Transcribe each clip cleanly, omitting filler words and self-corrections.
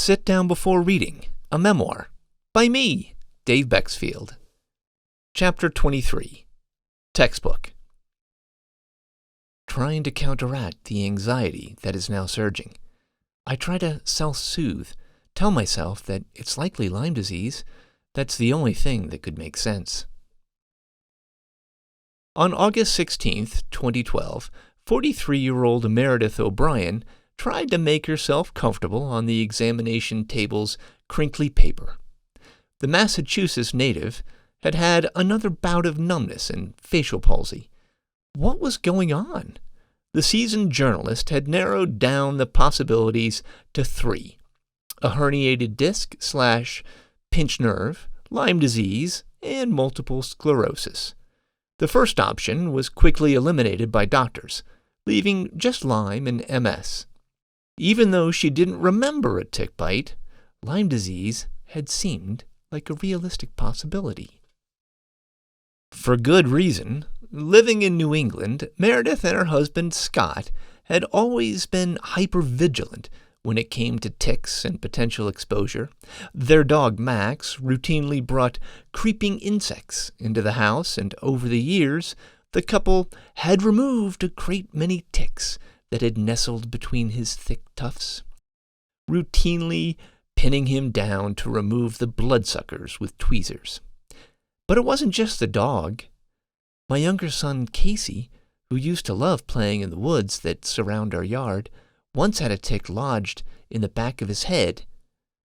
Sit Down Before Reading, a memoir, by me, Dave Bexfield. Chapter 23, Textbook. Trying to counteract the anxiety that is now surging, I try to self-soothe, tell myself that it's likely Lyme disease. That's the only thing that could make sense. On August 16, 2012, 43-year-old Meredith O'Brien tried to make herself comfortable on the examination table's crinkly paper. The Massachusetts native had had another bout of numbness and facial palsy. What was going on? The seasoned journalist had narrowed down the possibilities to 3: a herniated disc / pinched nerve, Lyme disease, and multiple sclerosis. The first option was quickly eliminated by doctors, leaving just Lyme and MS. Even though she didn't remember a tick bite, Lyme disease had seemed like a realistic possibility. For good reason. Living in New England, Meredith and her husband Scott had always been hyper-vigilant when it came to ticks and potential exposure. Their dog Max routinely brought creeping insects into the house, and over the years, the couple had removed a great many ticks that had nestled between his thick tufts, routinely pinning him down to remove the bloodsuckers with tweezers. But it wasn't just the dog. My younger son Casey, who used to love playing in the woods that surround our yard, once had a tick lodged in the back of his head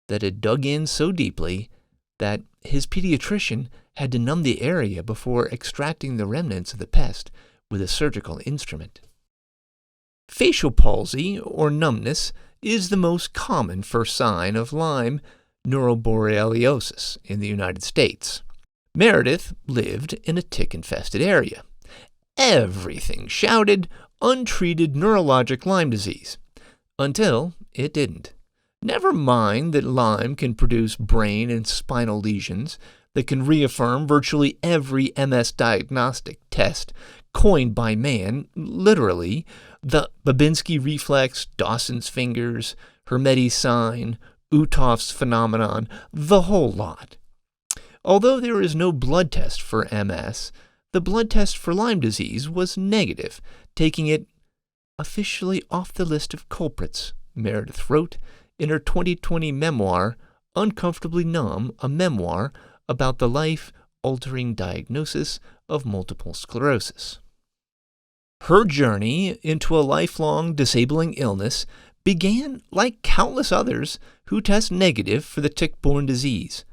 that had dug in so deeply that his pediatrician had to numb the area before extracting the remnants of the pest with a surgical instrument. Facial palsy, or numbness, is the most common first sign of Lyme neuroborreliosis in the United States. Meredith lived in a tick-infested area. Everything shouted untreated neurologic Lyme disease, until it didn't. Never mind that Lyme can produce brain and spinal lesions that can reaffirm virtually every MS diagnostic test coined by man, literally, the Babinski reflex, Dawson's fingers, Hermetes sign, Uthoff's phenomenon, the whole lot. Although there is no blood test for MS, the blood test for Lyme disease was negative, taking it officially off the list of culprits, Meredith wrote in her 2020 memoir, Uncomfortably Numb, a memoir about the life-altering diagnosis of multiple sclerosis. Her journey into a lifelong disabling illness began like countless others who test negative for the tick-borne disease.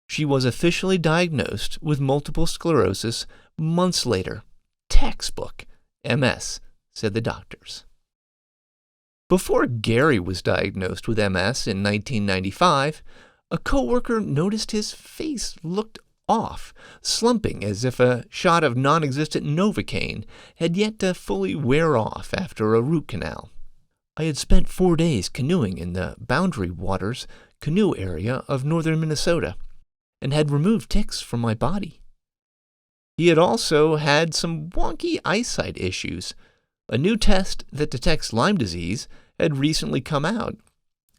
She was officially diagnosed with multiple sclerosis months later. Textbook MS, said the doctors. Before Gary was diagnosed with MS in 1995, a coworker noticed his face looked off, slumping as if a shot of non-existent Novocaine had yet to fully wear off after a root canal. I had spent 4 days canoeing in the Boundary Waters canoe area of northern Minnesota, and had removed ticks from my body. He had also had some wonky eyesight issues. A new test that detects Lyme disease had recently come out,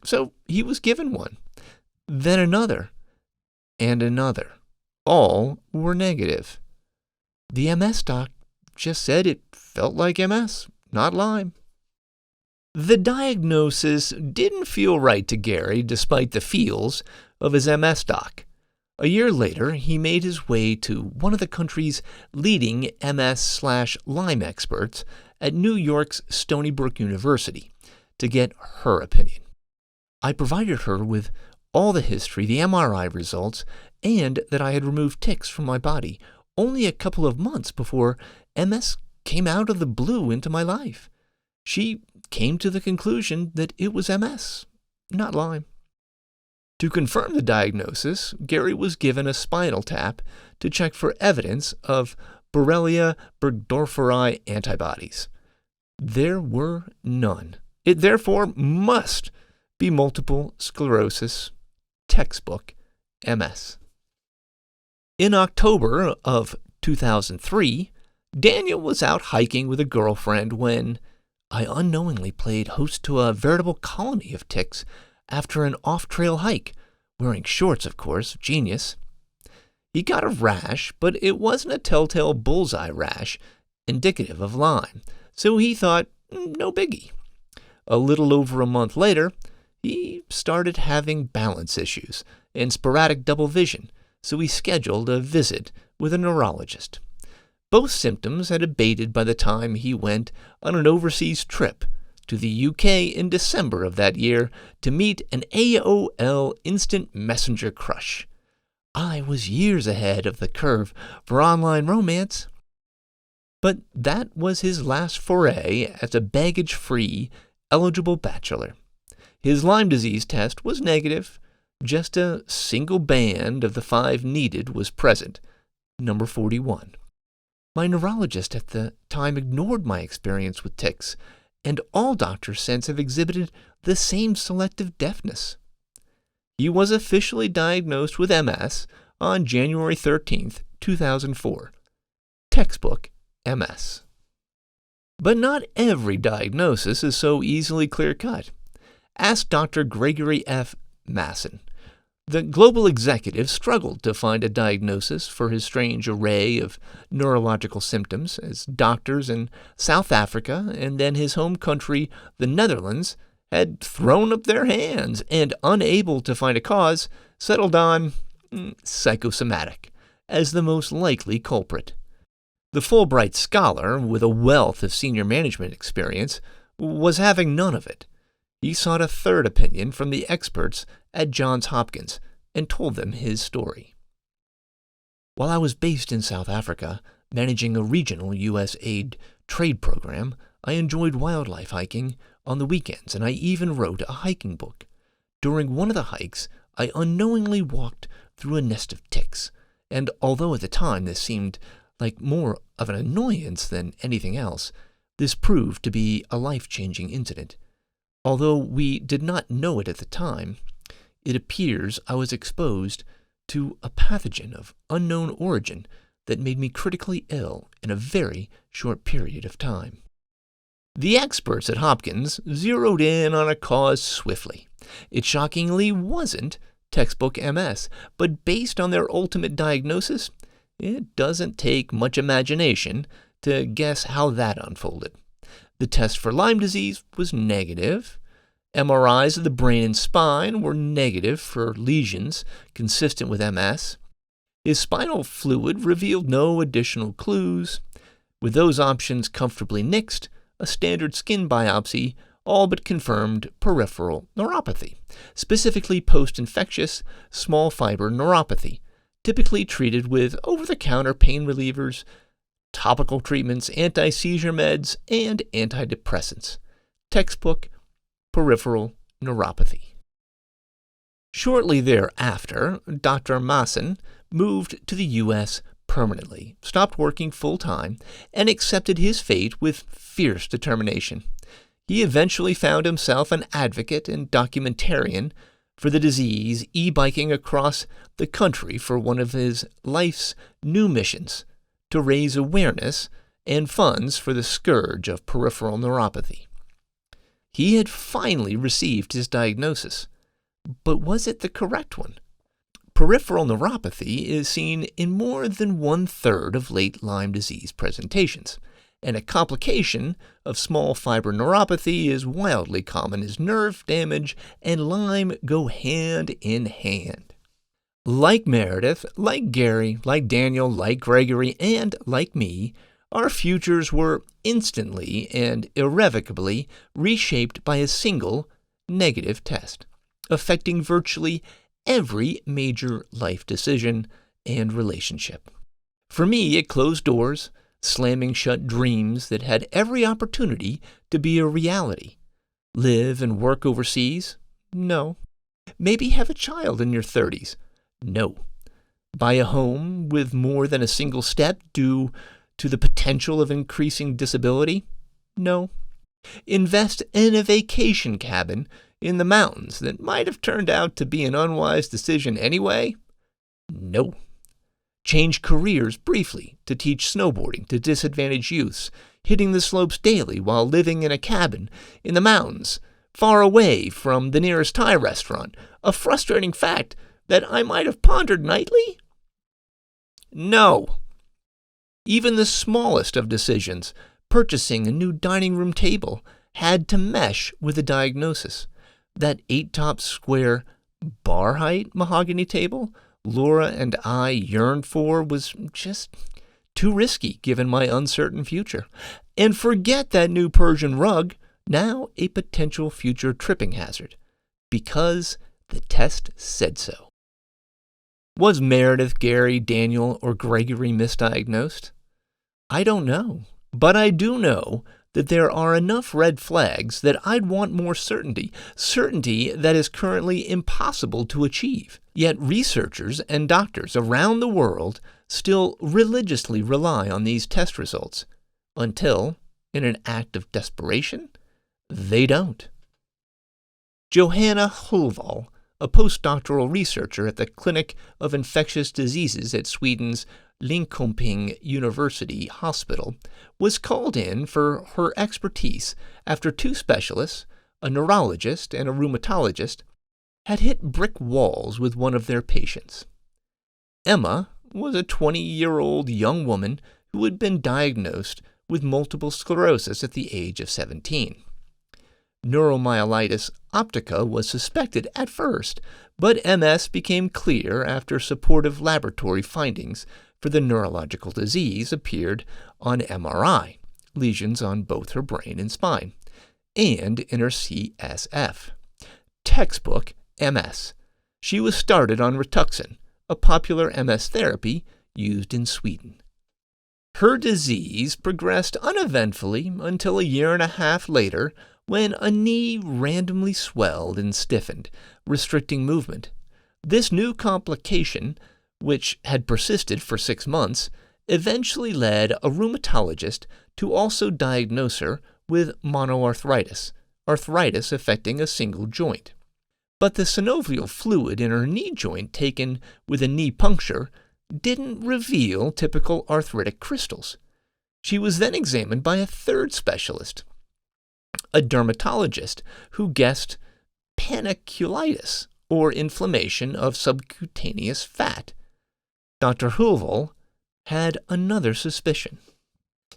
so he was given one. Then another, and another. All were negative. The MS doc just said it felt like MS, not Lyme. The diagnosis didn't feel right to Gary despite the feels of his MS doc. A year later, he made his way to one of the country's leading MS/Lyme experts at New York's Stony Brook University to get her opinion. I provided her with all the history, the MRI results, and that I had removed ticks from my body only a couple of months before MS came out of the blue into my life. She came to the conclusion that it was MS, not Lyme. To confirm the diagnosis, Gary was given a spinal tap to check for evidence of Borrelia burgdorferi antibodies. There were none. It therefore must be multiple sclerosis, textbook MS. In October of 2003, Daniel was out hiking with a girlfriend when I unknowingly played host to a veritable colony of ticks after an off-trail hike, wearing shorts, of course, genius. He got a rash, but it wasn't a telltale bullseye rash, indicative of Lyme, so he thought, no biggie. A little over a month later, he started having balance issues and sporadic double vision, so he scheduled a visit with a neurologist. Both symptoms had abated by the time he went on an overseas trip to the UK in December of that year to meet an AOL instant messenger crush. I was years ahead of the curve for online romance. But that was his last foray as a baggage-free, eligible bachelor. His Lyme disease test was negative. Just a single band of the 5 needed was present, number 41. My neurologist at the time ignored my experience with tics, and all doctors since have exhibited the same selective deafness. He was officially diagnosed with MS on January 13, 2004. Textbook MS. But not every diagnosis is so easily clear-cut. Ask Dr. Gregory F. Masson. The global executive struggled to find a diagnosis for his strange array of neurological symptoms as doctors in South Africa and then his home country, the Netherlands, had thrown up their hands and, unable to find a cause, settled on psychosomatic as the most likely culprit. The Fulbright scholar, with a wealth of senior management experience, was having none of it. He sought a third opinion from the experts at Johns Hopkins and told them his story. While I was based in South Africa, managing a regional U.S. aid trade program, I enjoyed wildlife hiking on the weekends, and I even wrote a hiking book. During one of the hikes, I unknowingly walked through a nest of ticks, and although at the time this seemed like more of an annoyance than anything else, this proved to be a life-changing incident. Although we did not know it at the time, it appears I was exposed to a pathogen of unknown origin that made me critically ill in a very short period of time. The experts at Hopkins zeroed in on a cause swiftly. It shockingly wasn't textbook MS, but based on their ultimate diagnosis, it doesn't take much imagination to guess how that unfolded. The test for Lyme disease was negative. MRIs of the brain and spine were negative for lesions consistent with MS. His spinal fluid revealed no additional clues. With those options comfortably nixed, a standard skin biopsy all but confirmed peripheral neuropathy, specifically post-infectious small fiber neuropathy, typically treated with over-the-counter pain relievers, topical treatments, anti-seizure meds, and antidepressants. Textbook peripheral neuropathy. Shortly thereafter, Dr. Masson moved to the U.S. permanently, stopped working full-time, and accepted his fate with fierce determination. He eventually found himself an advocate and documentarian for the disease, e-biking across the country for one of his life's new missions, to raise awareness and funds for the scourge of peripheral neuropathy. He had finally received his diagnosis, but was it the correct one? Peripheral neuropathy is seen in more than 1/3 of late Lyme disease presentations, and a complication of small fiber neuropathy is wildly common as nerve damage and Lyme go hand in hand. Like Meredith, like Gary, like Daniel, like Gregory, and like me, our futures were instantly and irrevocably reshaped by a single negative test, affecting virtually every major life decision and relationship. For me, it closed doors, slamming shut dreams that had every opportunity to be a reality. Live and work overseas? No. Maybe have a child in your 30s? No. Buy a home with more than a single step due to the potential of increasing disability? No. Invest in a vacation cabin in the mountains that might have turned out to be an unwise decision anyway? No. Change careers briefly to teach snowboarding to disadvantaged youths, hitting the slopes daily while living in a cabin in the mountains far away from the nearest Thai restaurant, a frustrating fact that I might have pondered nightly? No. Even the smallest of decisions, purchasing a new dining room table, had to mesh with a diagnosis. That 8-top square bar height mahogany table Laura and I yearned for was just too risky given my uncertain future. And forget that new Persian rug, now a potential future tripping hazard, because the test said so. Was Meredith, Gary, Daniel, or Gregory misdiagnosed? I don't know, but I do know that there are enough red flags that I'd want more certainty that is currently impossible to achieve. Yet researchers and doctors around the world still religiously rely on these test results, until, in an act of desperation, they don't. Johanna Hulval, a postdoctoral researcher at the Clinic of Infectious Diseases at Sweden's Linköping University Hospital, was called in for her expertise after 2 specialists, a neurologist and a rheumatologist, had hit brick walls with one of their patients. Emma was a 20-year-old young woman who had been diagnosed with multiple sclerosis at the age of 17. Neuromyelitis optica was suspected at first, but MS became clear after supportive laboratory findings for the neurological disease appeared on MRI, lesions on both her brain and spine, and in her CSF. Textbook MS. She was started on Rituxan, a popular MS therapy used in Sweden. Her disease progressed uneventfully until a year and a half later, when a knee randomly swelled and stiffened, restricting movement. This new complication, which had persisted for 6 months, eventually led a rheumatologist to also diagnose her with monoarthritis, arthritis affecting a single joint. But the synovial fluid in her knee joint taken with a knee puncture didn't reveal typical arthritic crystals. She was then examined by a 3rd specialist, a dermatologist, who guessed panniculitis, or inflammation of subcutaneous fat. Dr. Hulval had another suspicion.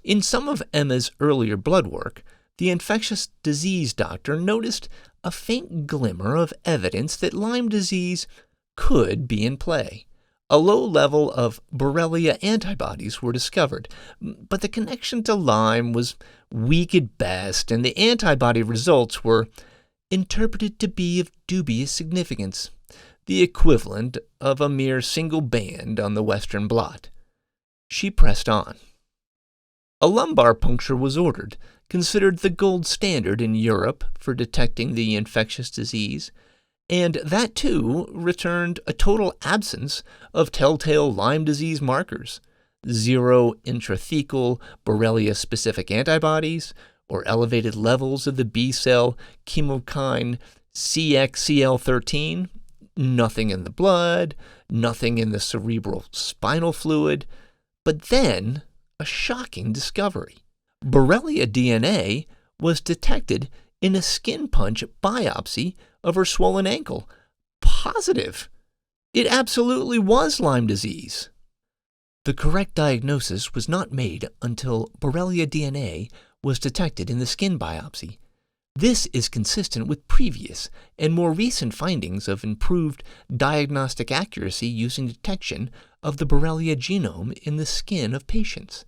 In some of Emma's earlier blood work, the infectious disease doctor noticed a faint glimmer of evidence that Lyme disease could be in play. A low level of Borrelia antibodies were discovered, but the connection to Lyme was weak at best, and the antibody results were interpreted to be of dubious significance, the equivalent of a mere single band on the Western blot. She pressed on. A lumbar puncture was ordered, considered the gold standard in Europe for detecting the infectious disease, and that too returned a total absence of telltale Lyme disease markers, 0 intrathecal Borrelia-specific antibodies, or elevated levels of the B-cell chemokine CXCL13, nothing in the blood, nothing in the cerebral spinal fluid, but then a shocking discovery. Borrelia DNA was detected in a skin punch biopsy of her swollen ankle. Positive. It absolutely was Lyme disease. The correct diagnosis was not made until Borrelia DNA was detected in the skin biopsy. This is consistent with previous and more recent findings of improved diagnostic accuracy using detection of the Borrelia genome in the skin of patients.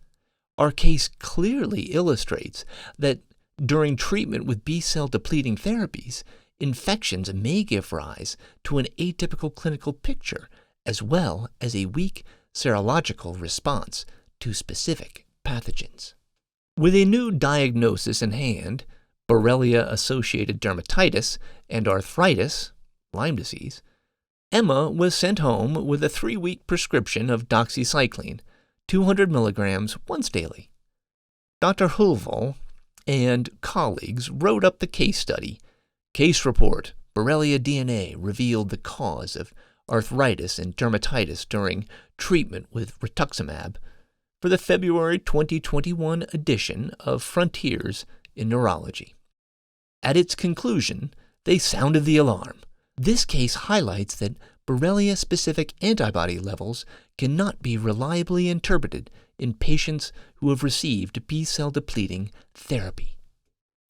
Our case clearly illustrates that during treatment with B-cell depleting therapies, infections may give rise to an atypical clinical picture as well as a weak serological response to specific pathogens. With a new diagnosis in hand, Borrelia-associated dermatitis and arthritis, Lyme disease, Emma was sent home with a 3-week prescription of doxycycline, 200 milligrams once daily. Dr. Hulval and colleagues wrote up the case study. Case report: Borrelia DNA revealed the cause of arthritis and dermatitis during treatment with rituximab, for the February 2021 edition of Frontiers in Neurology. At its conclusion, they sounded the alarm. This case highlights that Borrelia-specific antibody levels cannot be reliably interpreted in patients who have received B-cell depleting therapy.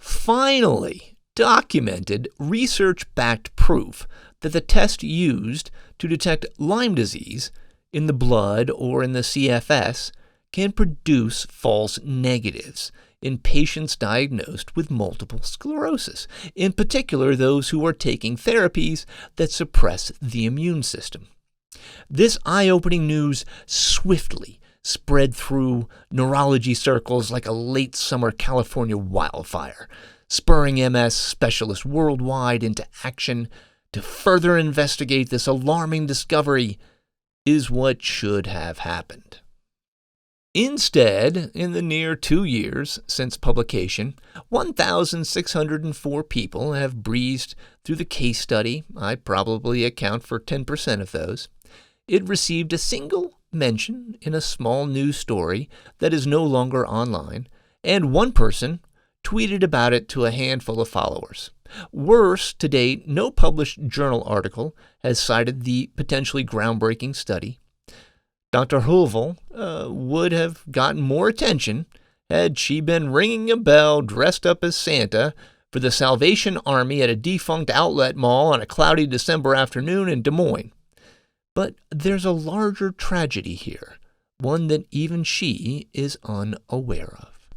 Finally, documented research-backed proof that the test used to detect Lyme disease in the blood or in the CFS can produce false negatives in patients diagnosed with multiple sclerosis, in particular those who are taking therapies that suppress the immune system. This eye-opening news swiftly spread through neurology circles like a late summer California wildfire, spurring MS specialists worldwide into action to further investigate this alarming discovery. Is what should have happened. Instead, in the near 2 years since publication, 1,604 people have breezed through the case study. I probably account for 10% of those. It received a single mention in a small news story that is no longer online, and one person tweeted about it to a handful of followers. Worse, to date, no published journal article has cited the potentially groundbreaking study. Dr. Hulvel would have gotten more attention had she been ringing a bell dressed up as Santa for the Salvation Army at a defunct outlet mall on a cloudy December afternoon in Des Moines. But there's a larger tragedy here, one that even she is unaware of.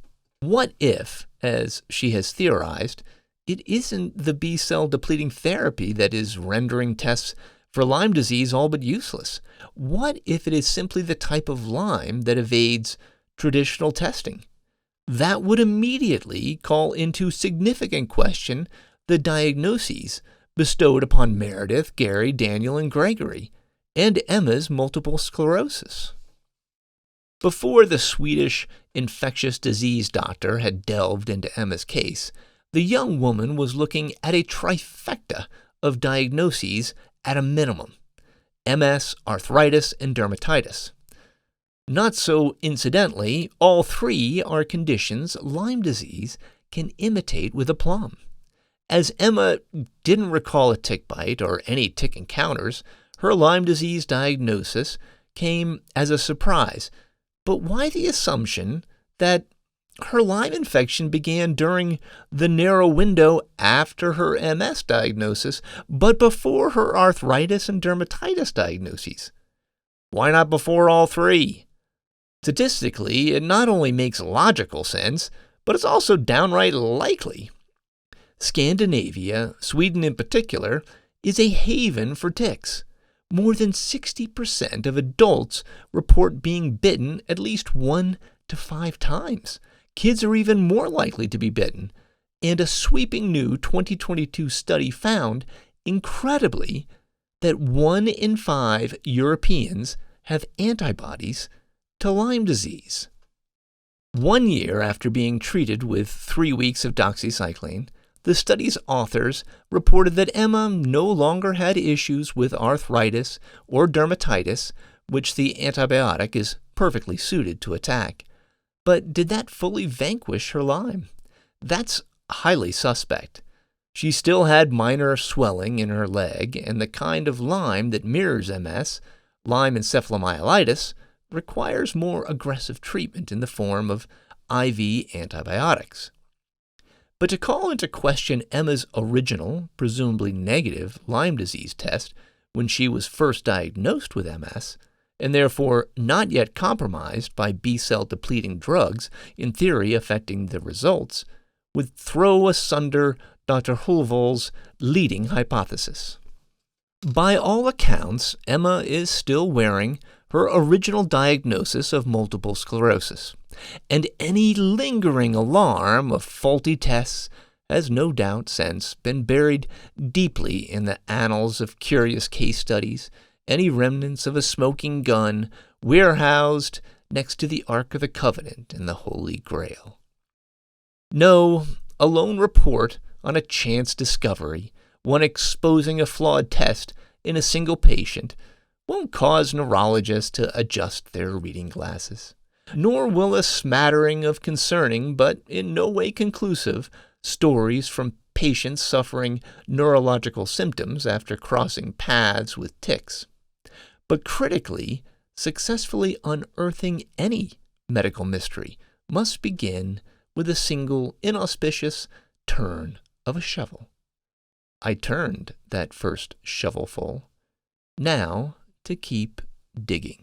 What if, as she has theorized, it isn't the B-cell depleting therapy that is rendering tests for Lyme disease all but useless? What if it is simply the type of Lyme that evades traditional testing? That would immediately call into significant question the diagnoses bestowed upon Meredith, Gary, Daniel, and Gregory, and Emma's multiple sclerosis. Before the Swedish infectious disease doctor had delved into Emma's case, the young woman was looking at a trifecta of diagnoses at a minimum: MS, arthritis, and dermatitis. Not so incidentally, all three are conditions Lyme disease can imitate with aplomb. As Emma didn't recall a tick bite or any tick encounters, her Lyme disease diagnosis came as a surprise. But why the assumption that her Lyme infection began during the narrow window after her MS diagnosis, but before her arthritis and dermatitis diagnoses? Why not before all three? Statistically, it not only makes logical sense, but it's also downright likely. Scandinavia, Sweden in particular, is a haven for ticks. More than 60% of adults report being bitten at least 1 to 5 times. Kids are even more likely to be bitten, and a sweeping new 2022 study found, incredibly, that 1 in 5 Europeans have antibodies to Lyme disease. 1 year after being treated with 3 weeks of doxycycline, the study's authors reported that Emma no longer had issues with arthritis or dermatitis, which the antibiotic is perfectly suited to attack. But did that fully vanquish her Lyme? That's highly suspect. She still had minor swelling in her leg, and the kind of Lyme that mirrors MS, Lyme encephalomyelitis, requires more aggressive treatment in the form of IV antibiotics. But to call into question Emma's original, presumably negative, Lyme disease test when she was first diagnosed with MS, and therefore not yet compromised by B-cell depleting drugs, in theory affecting the results, would throw asunder Dr. Hulvel's leading hypothesis. By all accounts, Emma is still wearing her original diagnosis of multiple sclerosis, and any lingering alarm of faulty tests has no doubt since been buried deeply in the annals of curious case studies, any remnants of a smoking gun warehoused next to the Ark of the Covenant and the Holy Grail. No, a lone report on a chance discovery, one exposing a flawed test in a single patient, won't cause neurologists to adjust their reading glasses. Nor will a smattering of concerning, but in no way conclusive, stories from patients suffering neurological symptoms after crossing paths with ticks. But critically, successfully unearthing any medical mystery must begin with a single inauspicious turn of a shovel. I turned that first shovelful, now to keep digging.